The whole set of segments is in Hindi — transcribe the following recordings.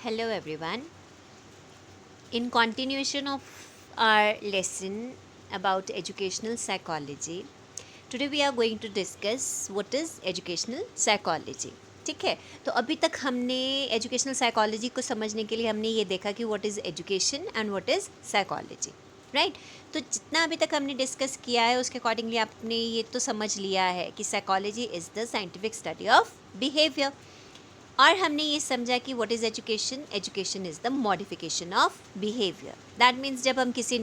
Hello everyone. In continuation of our lesson about educational psychology, today we are going to discuss what is educational psychology. ठीक है, तो अभी तक हमने एजुकेशनल साइकोलॉजी को समझने के लिए हमने ये देखा कि what is education and what is psychology, right. तो जितना अभी तक हमने डिस्कस किया है उसके अकॉर्डिंगली आपने ये तो समझ लिया है कि psychology is the scientific study of behaviour. और हमने ये समझा कि what is education, education is the modification of behaviour. That means जब हम किसी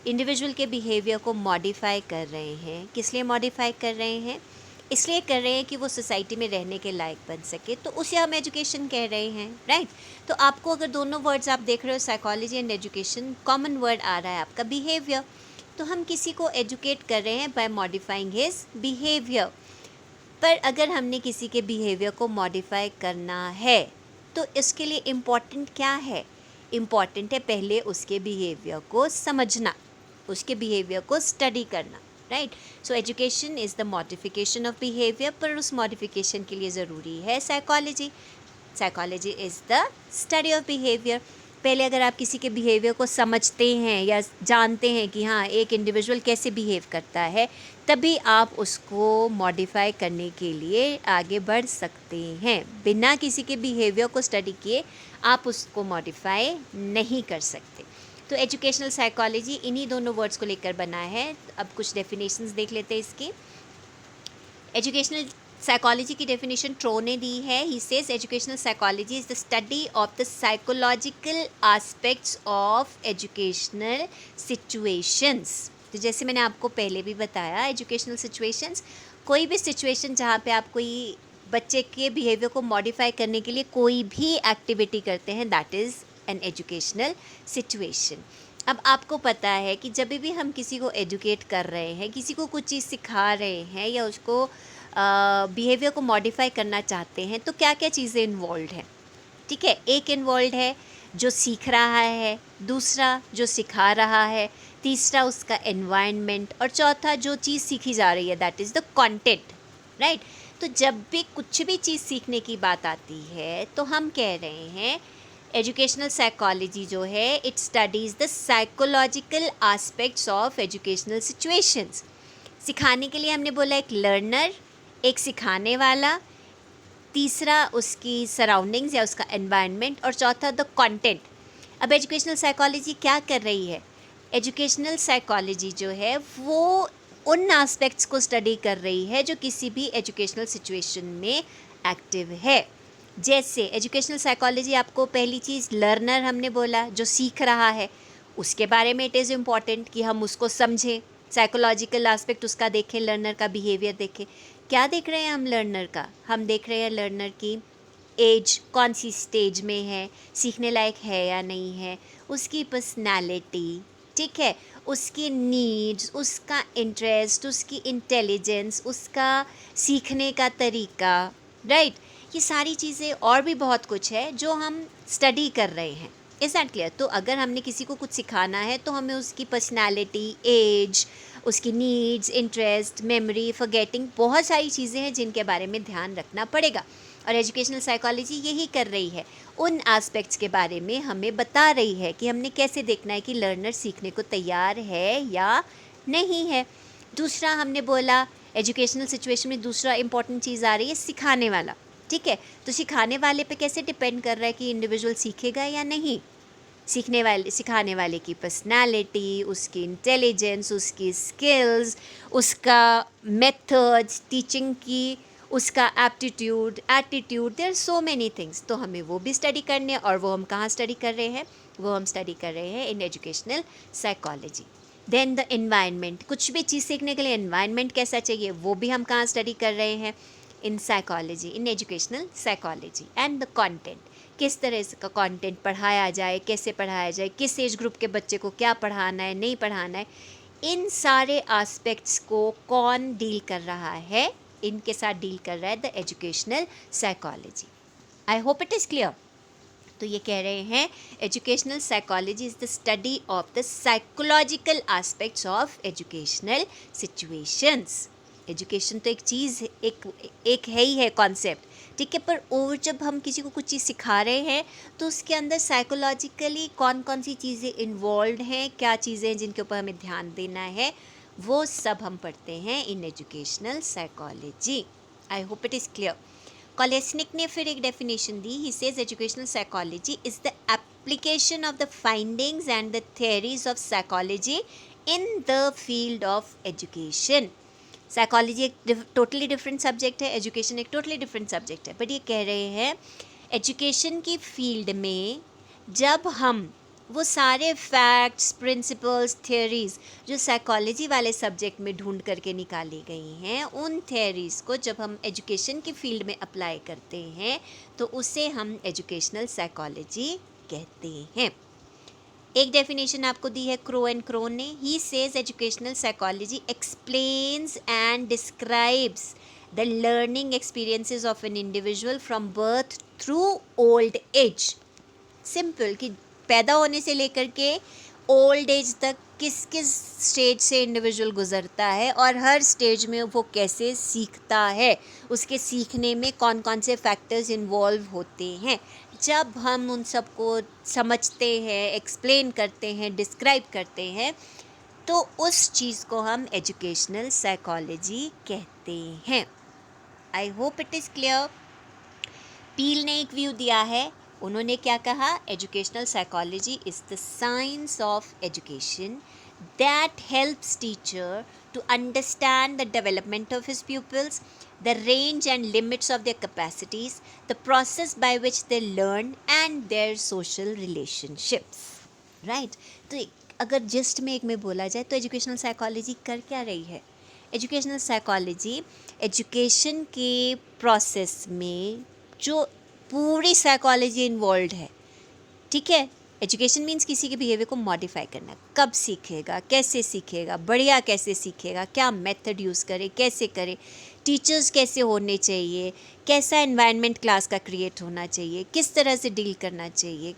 इंडिविजुअल के बिहेवियर को मॉडिफाई कर रहे हैं, किस लिए मॉडिफाई कर रहे हैं, इसलिए कर रहे हैं कि वो सोसाइटी में रहने के लायक बन सके, तो उसे हम एजुकेशन कह रहे हैं, राइट। तो आपको अगर दोनों वर्ड्स आप देख रहे हो, psychology and education, common word आ रहा है आपका बिहेवियर। तो हम किसी को एजुकेट कर रहे हैं बाय मॉडिफाइंग हिज बिहेवियर। पर अगर हमने किसी के बिहेवियर को मॉडिफाई करना है तो इसके लिए इम्पॉर्टेंट क्या है? इम्पॉर्टेंट है पहले उसके बिहेवियर को समझना, उसके बिहेवियर को स्टडी करना, right. So education is the modification of behaviour, पर उस मॉडिफिकेशन के लिए ज़रूरी है psychology. Psychology is the study of behaviour. पहले अगर आप किसी के बिहेवियर को समझते हैं या जानते हैं कि हाँ एक इंडिविजुअल कैसे बिहेव करता है, तभी आप उसको मॉडिफाई करने के लिए आगे बढ़ सकते हैं। बिना किसी के बिहेवियर को स्टडी किए आप उसको मॉडिफाई नहीं कर सकते। तो एजुकेशनल साइकोलॉजी इन्हीं दोनों वर्ड्स को लेकर बना है। अब कुछ डेफिनेशंस देख लेते हैं इसकी। एजुकेशनल साइकोलॉजी की डेफिनेशन ट्रो ने दी है। ही says educational psychology is the study of the psychological aspects of educational situations. तो जैसे मैंने आपको पहले भी बताया, एजुकेशनल सिचुएशंस कोई भी सिचुएशन जहाँ पे आप कोई बच्चे के बिहेवियर को मॉडिफाई करने के लिए कोई भी एक्टिविटी करते हैं, that is an educational situation. अब आपको पता है कि जब भी हम किसी को एजुकेट कर रहे हैं, किसी को कुछ चीज़ सिखा रहे हैं या उसको बिहेवियर को मॉडिफाई करना चाहते हैं, तो क्या क्या चीज़ें इन्वॉल्व हैं, ठीक है। एक इन्वॉल्व है जो सीख रहा है, दूसरा जो सिखा रहा है, तीसरा उसका एनवायरनमेंट, और चौथा जो चीज़ सीखी जा रही है, that is the content, right. तो जब भी कुछ भी चीज़ सीखने की बात आती है तो हम कह रहे हैं एजुकेशनल साइकोलॉजी जो है, it studies the psychological aspects of educational situations. सिखाने के लिए हमने बोला एक लर्नर, एक सिखाने वाला, तीसरा उसकी सराउंडिंग्स या उसका एनवायरनमेंट, और चौथा द कंटेंट। अब एजुकेशनल साइकोलॉजी क्या कर रही है? एजुकेशनल साइकोलॉजी जो है वो उन एस्पेक्ट्स को स्टडी कर रही है जो किसी भी एजुकेशनल सिचुएशन में एक्टिव है। जैसे एजुकेशनल साइकोलॉजी आपको पहली चीज़ लर्नर हमने बोला, जो सीख रहा है, उसके बारे में इट इज़ इम्पॉर्टेंट कि हम उसको समझें, साइकोलॉजिकल एस्पेक्ट उसका देखें, लर्नर का बिहेवियर देखें। क्या देख रहे हैं हम लर्नर का? हम देख रहे हैं लर्नर की एज कौन सी स्टेज में है, सीखने लायक है या नहीं है, उसकी पर्सनैलिटी, ठीक है, उसकी नीड्स, उसका इंटरेस्ट, उसकी इंटेलिजेंस, उसका सीखने का तरीका, राइट। ये सारी चीज़ें और भी बहुत कुछ है जो हम स्टडी कर रहे हैं। Is that clear? तो अगर हमने किसी को कुछ सिखाना है तो हमें उसकी पर्सनैलिटी, एज, उसकी नीड्स, इंटरेस्ट, मेमोरी, फॉरगेटिंग, बहुत सारी चीज़ें हैं जिनके बारे में ध्यान रखना पड़ेगा। और एजुकेशनल साइकोलॉजी यही कर रही है, उन एस्पेक्ट्स के बारे में हमें बता रही है कि हमने कैसे देखना है कि लर्नर सीखने को तैयार है या नहीं है। दूसरा हमने बोला एजुकेशनल सिचुएशन में दूसरा इंपॉर्टेंट चीज़ आ रही है सिखाने वाला, ठीक है। तो सिखाने वाले पे कैसे डिपेंड कर रहा है कि इंडिविजुअल सीखेगा या नहीं। सिखाने वाले की पर्सनालिटी, उसकी इंटेलिजेंस, उसकी स्किल्स, उसका मेथड्स टीचिंग की, उसका attitude, there so many things. तो हमें वो भी स्टडी करने, और वो हम कहाँ स्टडी कर रहे हैं? वो हम स्टडी कर रहे हैं in educational psychology. Then the environment, कुछ भी चीज़ सीखने के लिए एनवायरनमेंट कैसा चाहिए, वो भी हम कहाँ स्टडी कर रहे हैं? In psychology, in educational psychology. And the content, किस तरह का कंटेंट पढ़ाया जाए, कैसे पढ़ाया जाए, किस एज ग्रुप के बच्चे को क्या पढ़ाना है, नहीं पढ़ाना है, इन सारे एस्पेक्ट्स को कौन डील कर रहा है? इनके साथ डील कर रहा है the educational psychology. I hope it is clear. तो ये कह रहे हैं educational psychology is the study of the psychological aspects of educational situations. Education तो एक चीज़, एक है ही है कॉन्सेप्ट, ठीक है। पर और जब हम किसी को कुछ चीज़ सिखा रहे हैं तो उसके अंदर साइकोलॉजिकली कौन कौन सी चीज़ें इन्वॉल्व हैं, क्या चीज़ें हैं जिनके ऊपर हमें ध्यान देना है, वो सब हम पढ़ते हैं in educational psychology. I hope it is clear. Kolesnik ने फिर एक डेफिनेशन दी। He says educational psychology is the application of the findings and the theories of psychology in the field of education. Psychology एक टोटली डिफरेंट सब्जेक्ट है, एजुकेशन एक टोटली डिफरेंट सब्जेक्ट है, बट ये कह रहे हैं एजुकेशन की फील्ड में जब हम वो सारे फैक्ट्स, प्रिंसिपल्स, थियोरीज जो साइकोलॉजी वाले सब्जेक्ट में ढूंढ करके निकाली गई हैं, उन थियोरीज को जब हम एजुकेशन की फील्ड में अप्लाई करते हैं तो उसे हम एजुकेशनल साइकोलॉजी कहते हैं। एक डेफिनेशन आपको दी है क्रो एंड क्रोन ने। ही says educational psychology explains and describes the learning experiences of an individual from birth through old age. Simple कि पैदा होने से लेकर के ओल्ड एज तक किस किस स्टेज से इंडिविजुअल गुजरता है और हर स्टेज में वो कैसे सीखता है, उसके सीखने में कौन कौन से फैक्टर्स इन्वॉल्व होते हैं। जब हम उन सबको समझते हैं, एक्सप्लेन करते हैं, डिस्क्राइब करते हैं, तो उस चीज़ को हम एजुकेशनल साइकोलॉजी कहते हैं। I hope it is clear. Peel ने एक व्यू दिया है। उन्होंने क्या कहा? Educational psychology is the science of education that helps teacher to understand the development of his pupils, the range and limits of their capacities, the process by which they learn and their social relationships. Right? तो अगर जस्ट में एक में बोला जाए तो एजुकेशनल साइकोलॉजी कर क्या रही है? एजुकेशनल साइकोलॉजी एजुकेशन के प्रोसेस में जो पूरी साइकोलॉजी इन्वॉल्व है, ठीक है। एजुकेशन मीन्स किसी के बिहेवियर को मॉडिफाई करना। कब सीखेगा, कैसे सीखेगा, बढ़िया कैसे सीखेगा, क्या मेथड यूज़ करे, कैसे करे, टीचर्स कैसे होने चाहिए, कैसा एनवायरनमेंट क्लास का क्रिएट होना चाहिए, किस तरह से डील करना चाहिए,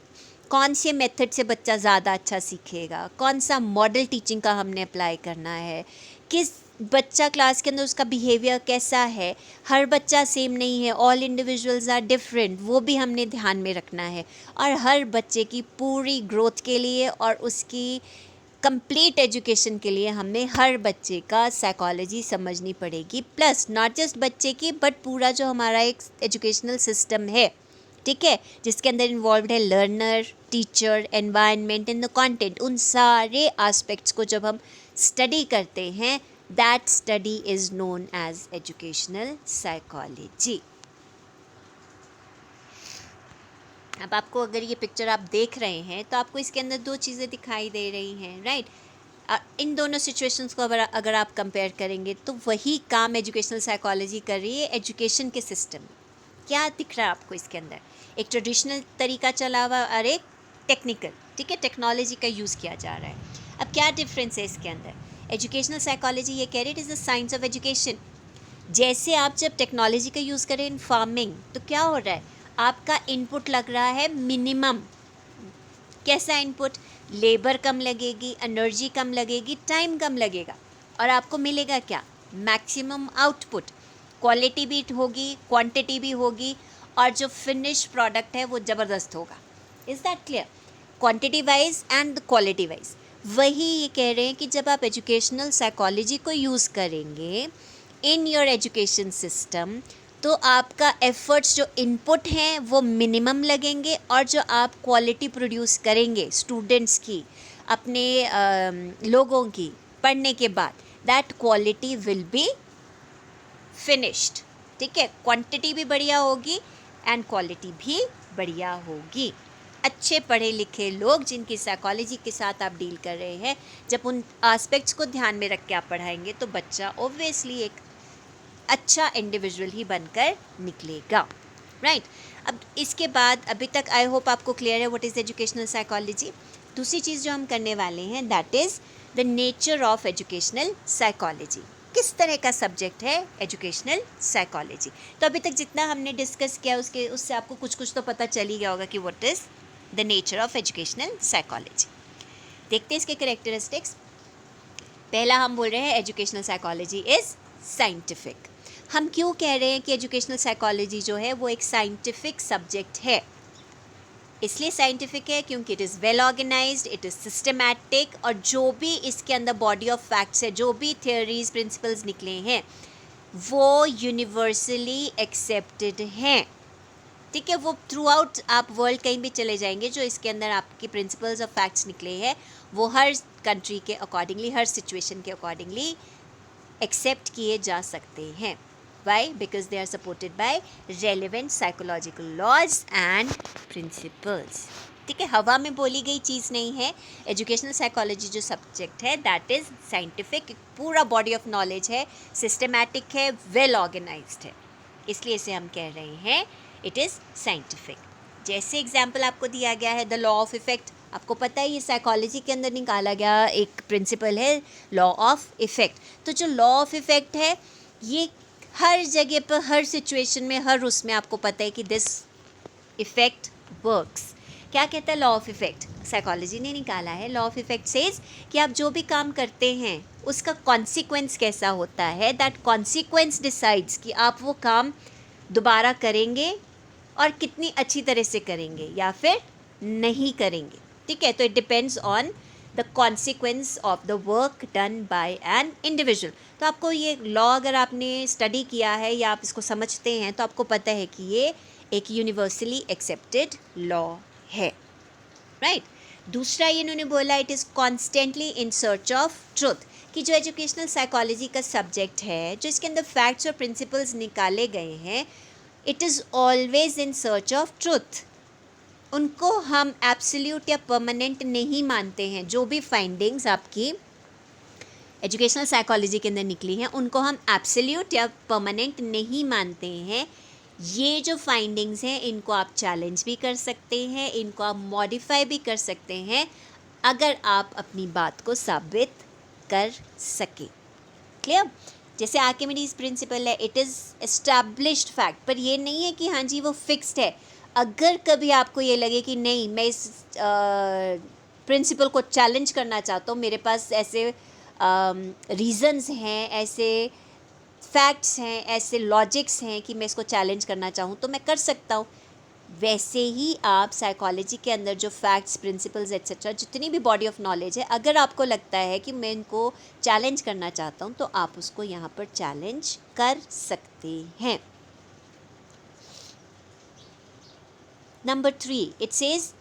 कौन से मेथड से बच्चा ज़्यादा अच्छा सीखेगा, कौन सा मॉडल टीचिंग का हमने अप्लाई करना है, किस बच्चा क्लास के अंदर उसका बिहेवियर कैसा है। हर बच्चा सेम नहीं है, ऑल इंडिविजुअल्स आर डिफरेंट, वो भी हमने ध्यान में रखना है। और हर बच्चे की पूरी ग्रोथ के लिए और उसकी कंप्लीट एजुकेशन के लिए हमें हर बच्चे का साइकोलॉजी समझनी पड़ेगी। प्लस नॉट जस्ट बच्चे की बट पूरा जो हमारा एक एजुकेशनल सिस्टम है, ठीक है, जिसके अंदर इन्वॉल्व है learner, teacher, environment and the content, उन सारे एस्पेक्ट्स को जब हम स्टडी करते हैं, that study is known as educational psychology. अब आपको अगर ये पिक्चर आप देख रहे हैं तो आपको इसके अंदर दो चीज़ें दिखाई दे रही हैं, राइट। इन दोनों सिचुएशंस को अगर आप कंपेयर करेंगे तो वही काम एजुकेशनल साइकोलॉजी कर रही है एजुकेशन के सिस्टम में। क्या दिख रहा है आपको इसके अंदर? एक ट्रेडिशनल तरीका चला हुआ और एक टेक्निकल, ठीक है, टेक्नोलॉजी का यूज़ किया जा रहा है। अब क्या डिफरेंस है इसके अंदर? एजुकेशनल साइकोलॉजी ये कह रही है it is the science of education. जैसे आप जब टेक्नोलॉजी का यूज़ करें इन फार्मिंग तो क्या हो रहा है, आपका इनपुट लग रहा है मिनिमम। कैसा इनपुट? लेबर कम लगेगी, एनर्जी कम लगेगी, टाइम कम लगेगा, और आपको मिलेगा क्या? Maximum output. क्वालिटी भी होगी, क्वांटिटी भी होगी, और जो फिनिश प्रोडक्ट है वो ज़बरदस्त होगा। Is that clear? Quantity wise and quality wise. वही ये कह रहे हैं कि जब आप एजुकेशनल साइकोलॉजी को यूज़ करेंगे इन योर एजुकेशन सिस्टम तो आपका एफर्ट्स जो इनपुट हैं वो मिनिमम लगेंगे, और जो आप क्वालिटी प्रोड्यूस करेंगे स्टूडेंट्स की, अपने लोगों की पढ़ने के बाद, that quality will be finished, ठीक है। क्वांटिटी भी बढ़िया होगी एंड क्वालिटी भी बढ़िया होगी। अच्छे पढ़े लिखे लोग जिनकी साइकोलॉजी के साथ आप डील कर रहे हैं, जब उन एस्पेक्ट्स को ध्यान में रख के आप पढ़ाएंगे तो बच्चा ऑब्वियसली एक अच्छा इंडिविजुअल ही बनकर निकलेगा, राइट। अब इसके बाद अभी तक आई होप आपको क्लियर है व्हाट इज़ एजुकेशनल साइकोलॉजी। दूसरी चीज़ जो हम करने वाले हैं that is the nature of educational psychology. किस तरह का सब्जेक्ट है एजुकेशनल साइकोलॉजी? तो अभी तक जितना हमने डिस्कस किया उससे आपको कुछ तो पता चल ही गया होगा कि what is the nature of educational psychology. देखते हैं इसके कैरेक्टरिस्टिक्स। पहला हम बोल रहे हैं एजुकेशनल साइकोलॉजी इज़ साइंटिफिक। हम क्यों कह रहे हैं कि एजुकेशनल साइकोलॉजी जो है वो एक साइंटिफिक सब्जेक्ट है? इसलिए साइंटिफिक है क्योंकि it is well organised, it is systematic, और जो भी इसके अंदर बॉडी ऑफ फैक्ट्स है, जो भी थियोरीज प्रिंसिपल्स निकले हैं, वो यूनिवर्सली एक्सेप्टेड हैं। ठीक है, वो थ्रू आउट आप वर्ल्ड कहीं भी चले जाएंगे, जो इसके अंदर आपके प्रिंसिपल्स और फैक्ट्स निकले हैं, वो हर कंट्री के अकॉर्डिंगली, हर सिचुएशन के अकॉर्डिंगली एक्सेप्ट किए जा सकते हैं। Why? Because they are supported by relevant psychological laws and principles. ठीक है, हवा में बोली गई चीज़ नहीं है। एजुकेशनल साइकोलॉजी जो सब्जेक्ट है दैट इज़ साइंटिफिक, पूरा बॉडी ऑफ नॉलेज है, सिस्टमैटिक है, वेल ऑर्गेनाइज्ड है, इसलिए इसे हम कह रहे हैं इट इज़ साइंटिफिक। जैसे एग्जाम्पल आपको दिया गया है द लॉ ऑफ इफ़ेक्ट, आपको पता है ये साइकोलॉजी के अंदर निकाला गया एक प्रिंसिपल है, लॉ ऑफ इफ़ेक्ट। तो जो लॉ ऑफ इफ़ेक्ट है ये हर जगह पर, हर सिचुएशन में, हर उसमें आपको पता है कि दिस इफ़ेक्ट वर्क्स। क्या कहता है लॉ ऑफ इफ़ेक्ट? साइकोलॉजी ने निकाला है, लॉ ऑफ इफ़ेक्ट सेज कि आप जो भी काम करते हैं उसका कॉन्सिक्वेंस कैसा होता है, दैट कॉन्सिक्वेंस डिसाइड्स कि आप वो काम दोबारा करेंगे और कितनी अच्छी तरह से करेंगे या फिर नहीं करेंगे। ठीक है, तो it depends on the consequence of the work done by an individual. तो आपको ये लॉ अगर आपने स्टडी किया है या आप इसको समझते हैं तो आपको पता है कि ये एक यूनिवर्सली एक्सेप्टेड लॉ है, राइट। दूसरा ये इन्होंने बोला it is constantly in search of truth, कि जो एजुकेशनल साइकोलॉजी का सब्जेक्ट है, जो इसके अंदर फैक्ट्स और प्रिंसिपल्स निकाले गए हैं, it is always in search of truth. उनको हम एब्सोल्यूट या परमानेंट नहीं मानते हैं। जो भी फाइंडिंग्स आपकी एजुकेशनल साइकोलॉजी के अंदर निकली हैं उनको हम एब्सोल्यूट या परमानेंट नहीं मानते हैं। ये जो फाइंडिंग्स हैं इनको आप चैलेंज भी कर सकते हैं, इनको आप मॉडिफाई भी कर सकते हैं अगर आप अपनी बात को साबित कर सके। क्लियर? जैसे आर्किमिडीज प्रिंसिपल है, इट इज़ एस्टैब्लिश्ड फैक्ट, पर ये नहीं है कि हाँ जी वो फिक्स्ड है। अगर कभी आपको ये लगे कि नहीं मैं इस प्रिंसिपल को चैलेंज करना चाहता हूँ, मेरे पास ऐसे रीज़न्स हैं, ऐसे फैक्ट्स हैं, ऐसे लॉजिक्स हैं कि मैं इसको चैलेंज करना चाहूँ तो मैं कर सकता हूँ। वैसे ही आप साइकोलॉजी के अंदर जो फैक्ट्स, प्रिंसिपल्स एट्सेट्रा, जितनी भी बॉडी ऑफ नॉलेज है, अगर आपको लगता है कि मैं इनको चैलेंज करना चाहता हूँ तो आप उसको यहाँ पर चैलेंज कर सकते हैं। नंबर 3 इट सेज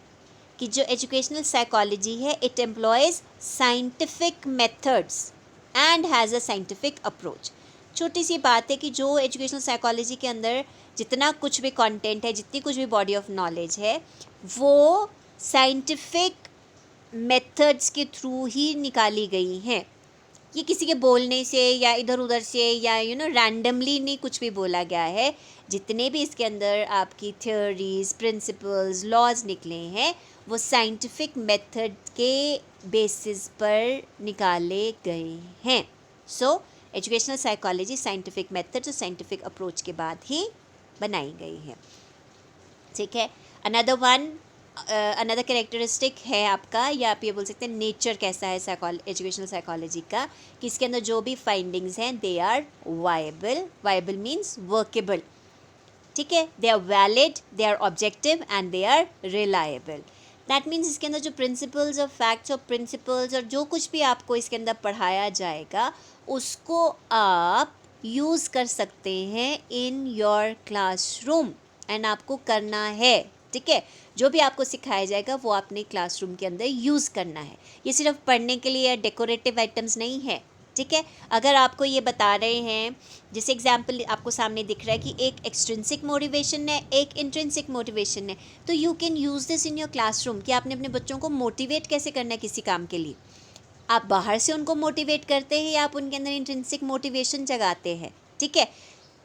कि जो एजुकेशनल साइकोलॉजी है it employees scientific methods and has a scientific approach. छोटी सी बात है कि जो एजुकेशनल साइकोलॉजी के अंदर जितना कुछ भी कंटेंट है, जितनी कुछ भी बॉडी ऑफ नॉलेज है, वो साइंटिफिक मेथड्स के थ्रू ही निकाली गई हैं। ये किसी के बोलने से या इधर उधर से या रैंडमली नहीं कुछ भी बोला गया है। जितने भी इसके अंदर आपकी थ्योरीज, प्रिंसिपल्स, लॉज निकले हैं वो साइंटिफिक मेथड के बेसिस पर निकाले गए हैं। सो एजुकेशनल साइकोलॉजी साइंटिफिक मेथड्स और साइंटिफिक अप्रोच के बाद ही बनाई गई है। ठीक है, अनदर कैरेक्टरिस्टिक है आपका, या आप ये बोल सकते हैं नेचर कैसा है एजुकेशनल साइकोलॉजी का, कि इसके अंदर जो भी फाइंडिंग्स हैं they are viable means workable. ठीक है, they are valid, they are objective and they are reliable. That means इसके अंदर जो प्रिंसिपल्स और फैक्ट्स और प्रिंसिपल्स और जो कुछ भी आपको इसके अंदर पढ़ाया जाएगा उसको आप यूज़ कर सकते हैं इन योर क्लासरूम, एंड आपको करना है। ठीक है, जो भी आपको सिखाया जाएगा वो आपने क्लासरूम के अंदर यूज़ करना है। ये सिर्फ पढ़ने के लिए डेकोरेटिव आइटम्स नहीं है। ठीक है, अगर आपको ये बता रहे हैं, जैसे एग्जाम्पल आपको सामने दिख रहा है कि एक एक्सट्रिंसिक मोटिवेशन है, एक इंट्रिंसिक मोटिवेशन है, तो you can use this in your classroom कि आपने अपने बच्चों को मोटिवेट कैसे करना है किसी काम के लिए। आप बाहर से उनको मोटिवेट करते हैं या आप उनके अंदर इंट्रिंसिक मोटिवेशन जगाते हैं। ठीक है,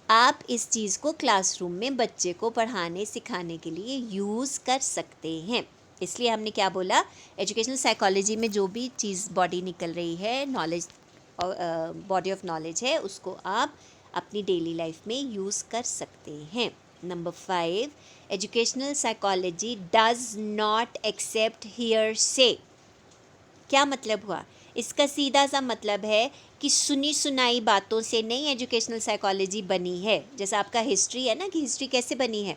आप इस चीज़ को क्लासरूम में बच्चे को पढ़ाने सिखाने के लिए यूज़ कर सकते हैं। इसलिए हमने क्या बोला, एजुकेशनल साइकोलॉजी में जो भी चीज़ बॉडी निकल रही है, नॉलेज, बॉडी ऑफ नॉलेज है, उसको आप अपनी डेली लाइफ में यूज़ कर सकते हैं। Number 5, educational psychology does not accept here से। क्या मतलब हुआ? इसका सीधा सा मतलब है कि सुनी सुनाई बातों से नहीं एजुकेशनल साइकोलॉजी बनी है। जैसा आपका हिस्ट्री है ना, कि हिस्ट्री कैसे बनी है,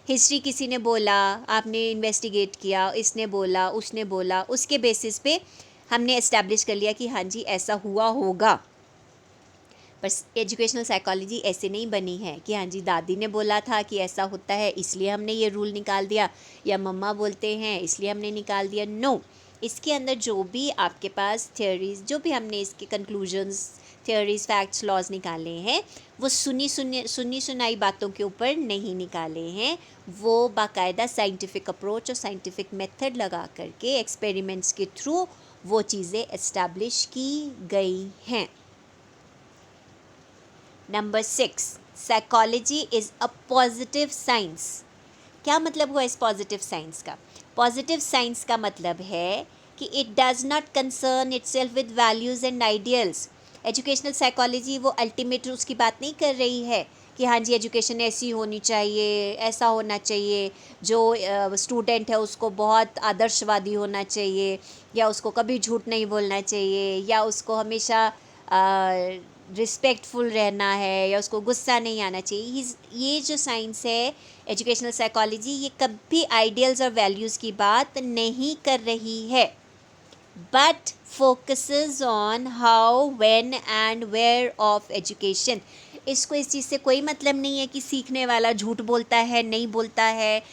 हिस्ट्री किसी ने बोला, आपने इन्वेस्टिगेट किया, इसने बोला, उसने बोला, उसके बेसिस पे हमने एस्टैब्लिश कर लिया कि हाँ जी ऐसा हुआ होगा। पर एजुकेशनल साइकोलॉजी ऐसे नहीं बनी है कि हाँ जी दादी ने बोला था कि ऐसा होता है इसलिए हमने ये रूल निकाल दिया, या मम्मा बोलते हैं इसलिए हमने निकाल दिया। नो, इसके अंदर जो भी आपके पास थियोरीज, जो भी हमने इसके कंक्लूजन्स, थियोरीज, फैक्ट्स, लॉज निकाले हैं, वो सुनी सुनाई बातों के ऊपर नहीं निकाले हैं। वो बाकायदा साइंटिफिक अप्रोच और साइंटिफिक मेथड लगा करके एक्सपेरिमेंट्स के थ्रू वो चीज़ें एस्टैब्लिश की गई हैं। Number 6, psychology is a positive science. क्या मतलब हुआ इस पॉजिटिव साइंस का? पॉजिटिव साइंस का मतलब है कि it does not concern itself with values and ideals. Educational psychology वो अल्टीमेट उसकी बात नहीं कर रही है कि हाँ जी एजुकेशन ऐसी होनी चाहिए, ऐसा होना चाहिए, जो स्टूडेंट है उसको बहुत आदर्शवादी होना चाहिए, या उसको कभी झूठ नहीं बोलना चाहिए, या उसको हमेशा रिस्पेक्टफुल रहना है, या उसको गुस्सा नहीं आना चाहिए। ये जो साइंस है एजुकेशनल साइकोलॉजी, ये कभी आइडियल्स और वैल्यूज़ की बात नहीं कर रही है, but focuses on how, when and where of education. इसको इस चीज़ से कोई मतलब नहीं है कि सीखने वाला झूठ बोलता है, नहीं बोलता है,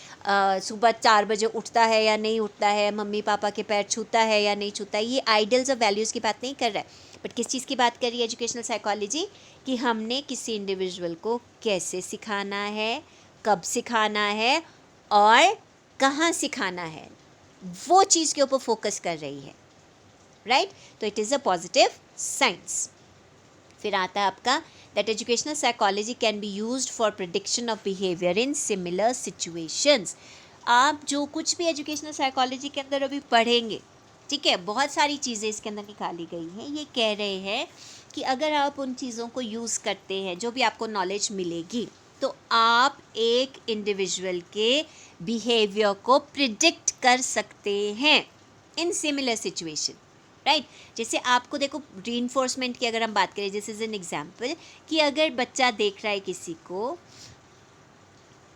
सुबह 4 बजे उठता है या नहीं उठता है, मम्मी पापा के पैर छूता है या नहीं छूता है। ये आइडियल्स और वैल्यूज़ की बात नहीं कर रहा है, बट किस चीज़ की बात कर रही है एजुकेशनल साइकोलॉजी, कि हमने किसी इंडिविजुअल को कैसे सिखाना है, कब सिखाना है और कहाँ सिखाना है, वो चीज़ के ऊपर फोकस कर रही है, राइट? तो it is a positive science. फिर आता है आपका that educational psychology can be used for prediction of behaviour in similar situations. आप जो कुछ भी एजुकेशनल साइकोलॉजी के अंदर अभी पढ़ेंगे, ठीक है, बहुत सारी चीज़ें इसके अंदर निकाली गई हैं। ये कह रहे हैं कि अगर आप उन चीज़ों को यूज़ करते हैं, जो भी आपको नॉलेज मिलेगी, तो आप एक इंडिविजुअल के बिहेवियर को प्रिडिक्ट कर सकते हैं इन सिमिलर सिचुएशन, राइट? जैसे आपको देखो, रीइंफोर्समेंट की अगर हम बात करें, दिस इज़ एन एग्जाम्पल, कि अगर बच्चा देख रहा है किसी को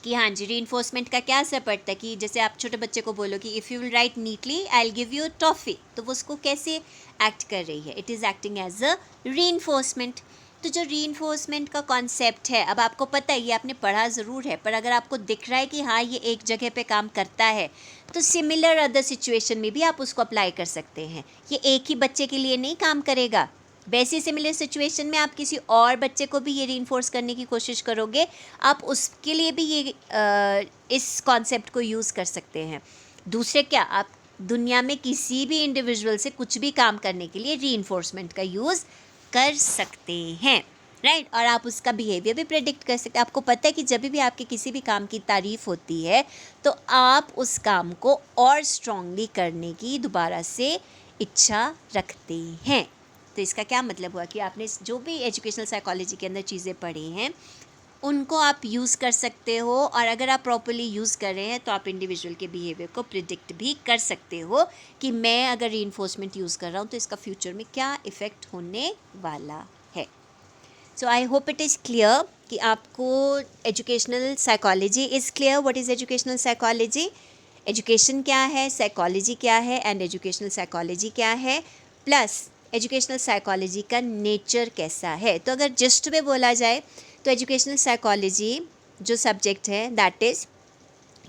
कि हाँ जी रीइंफोर्समेंट का क्या असर पड़ता है, कि जैसे आप छोटे बच्चे को बोलो कि if you will write neatly I will give you toffee, तो वो उसको कैसे एक्ट कर रही है, it is acting as a reinforcement. तो जो रीइंफोर्समेंट का कॉन्सेप्ट है, अब आपको पता है, ये आपने पढ़ा ज़रूर है, पर अगर आपको दिख रहा है कि हाँ ये एक जगह पे काम करता है, तो सिमिलर अदर सिचुएशन में भी आप उसको अप्लाई कर सकते हैं। ये एक ही बच्चे के लिए नहीं काम करेगा, वैसे सिमिलर सिचुएशन में आप किसी और बच्चे को भी ये रीइंफोर्स करने की कोशिश करोगे, आप उसके लिए भी ये इस कॉन्सेप्ट को यूज़ कर सकते हैं। दूसरे क्या, आप दुनिया में किसी भी इंडिविजुअल से कुछ भी काम करने के लिए रीइंफोर्समेंट का यूज़ कर सकते हैं, राइट? और आप उसका बिहेवियर भी प्रेडिक्ट कर सकते हैं। आपको पता है कि जब भी आपके किसी भी काम की तारीफ़ होती है, तो आप उस काम को और स्ट्रांगली करने की दोबारा से इच्छा रखते हैं। तो इसका क्या मतलब हुआ कि आपने जो भी एजुकेशनल साइकोलॉजी के अंदर चीज़ें पढ़ी हैं, उनको आप यूज़ कर सकते हो, और अगर आप प्रॉपर्ली यूज़ कर रहे हैं तो आप इंडिविजुअल के बिहेवियर को प्रिडिक्ट भी कर सकते हो कि मैं अगर रीइंफोर्समेंट यूज़ कर रहा हूँ तो इसका फ्यूचर में क्या इफ़ेक्ट होने वाला है। So I hope it is clear कि आपको educational psychology is clear. What is educational psychology? Education क्या है, साइकोलॉजी क्या है, एंड एजुकेशनल साइकोलॉजी क्या है, प्लस एजुकेशनल साइकोलॉजी का नेचर कैसा है। तो अगर जस्ट में बोला जाए तो एजुकेशनल साइकोलॉजी जो सब्जेक्ट है, that is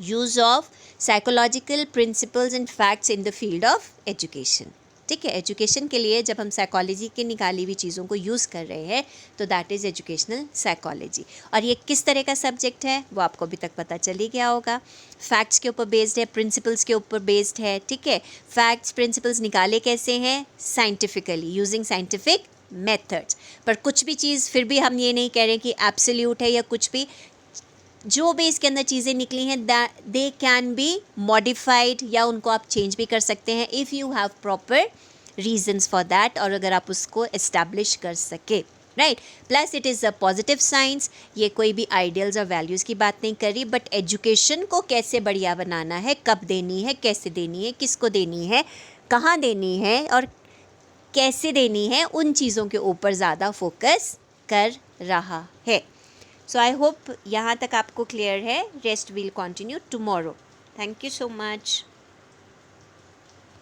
use of psychological principles and facts in the field of education. ठीक है, एजुकेशन के लिए जब हम साइकोलॉजी की निकाली हुई चीज़ों को यूज़ कर रहे हैं तो दैट इज़ एजुकेशनल साइकोलॉजी। और ये किस तरह का सब्जेक्ट है वो आपको अभी तक पता चल ही गया होगा। फैक्ट्स के ऊपर बेस्ड है, प्रिंसिपल्स के ऊपर बेस्ड है। ठीक है, फैक्ट्स प्रिंसिपल्स निकाले कैसे हैं? Scientifically, using scientific methods. पर कुछ भी चीज़ फिर भी हम ये नहीं कह रहे कि एब्सोल्यूट है या कुछ भी, जो भी इसके अंदर चीज़ें निकली हैं दे कैन बी मॉडिफाइड, या उनको आप चेंज भी कर सकते हैं if you have proper reasons for that, और अगर आप उसको इस्टेब्लिश कर सके, right? Plus it is a positive science. ये कोई भी आइडियल्स और वैल्यूज़ की बात नहीं करी, बट एजुकेशन को कैसे बढ़िया बनाना है, कब देनी है, कैसे देनी है, किसको देनी है, कहाँ देनी है, और कैसे देनी है उन चीज़ों के ऊपर ज़्यादा फोकस कर रहा है। सो आई होप यहाँ तक आपको क्लियर है। Rest will continue tomorrow. Thank you so much.